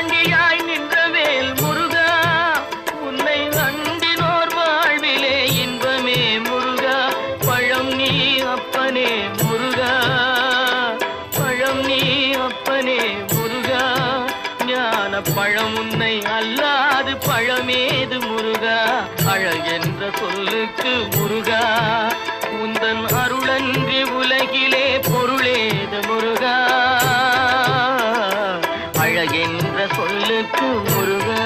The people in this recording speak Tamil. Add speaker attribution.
Speaker 1: பாண்டியாய் நின்றவேல் முருகா உன்னை அண்டினோர் வாழ்விலே இன்பமே முருகா பழம் நீ அப்பனே முருகா பழம் நீ அப்பனே முருகா ஞான பழம் உன்னை அல்லாது பழமேது முருகா அழகென்ற சொல்லுக்கு முருகா உந்தன் அருளன்றி உலகிலே பொருளேது முருகா அழகென்ற சொல்லுக்கு முருகா